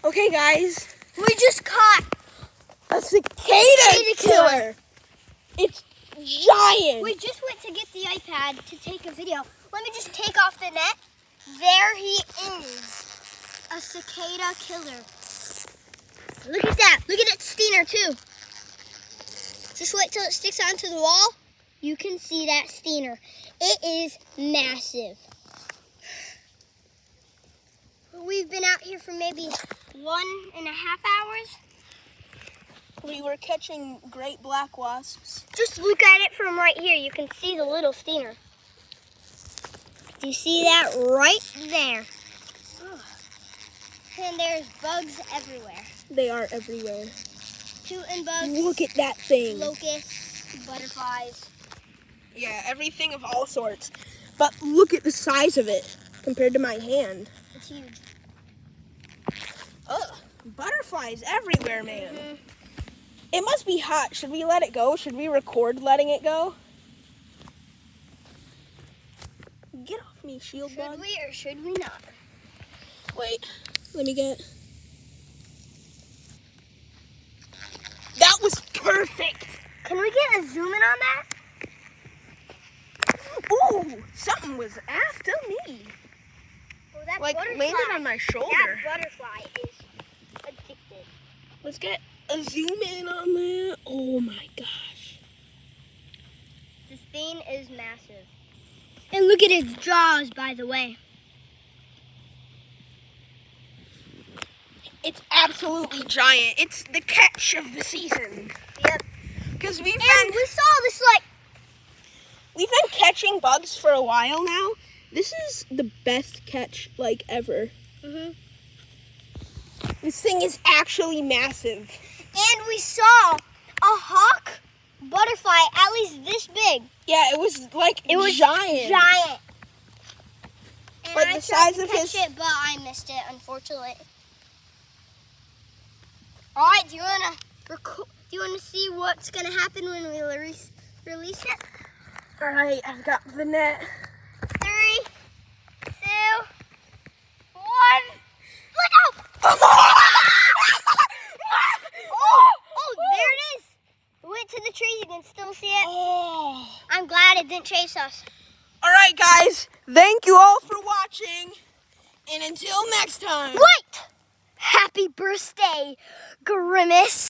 Okay, guys. We just caught A cicada killer. It's giant. We just went to get the iPad to take a video. Let me just take off the net. There he is. A cicada killer. Look at that. Look at its steener too. Just wait till it sticks onto the wall. You can see that steener. It is massive. We've been out here for maybe 1.5 hours. We were catching great black wasps. Just look at it from right here. You can see the little steener. Do you see that right there? And there's bugs everywhere. They are everywhere. Shooting bugs. Look at that thing. Locusts, butterflies. Yeah, everything of all sorts. But look at the size of it compared to my hand. It's huge. Ugh, butterflies everywhere, man. Mm-hmm. It must be hot. Should we let it go? Should we record letting it go? Get off me, shield bug. Should we or should we not? Wait, let me get... That was perfect. Can we get a zoom in on that? Ooh, something was after me. Oh, that like butterfly. Landed on my shoulder. That butterfly is addicted. Let's get a zoom in on that. Oh my gosh. This thing is massive. And look at its jaws, by the way. It's absolutely giant. It's the catch of the season. Yep. Because we saw this we've been catching bugs for a while now. This is the best catch ever. Mhm. This thing is actually massive. And we saw a hawk butterfly at least this big. Yeah, it was giant. Giant. And But I the tried size to of catch his it, but I missed it, unfortunately. All right, do you wanna see what's gonna happen when we release it? All right, I've got the net. 3, 2, 1. Let go! Oh, there it is. It went to the trees. You can still see it. Oh. I'm glad it didn't chase us. All right, guys. Thank you all for watching. And until next time. Wait! Happy birthday, Grimace.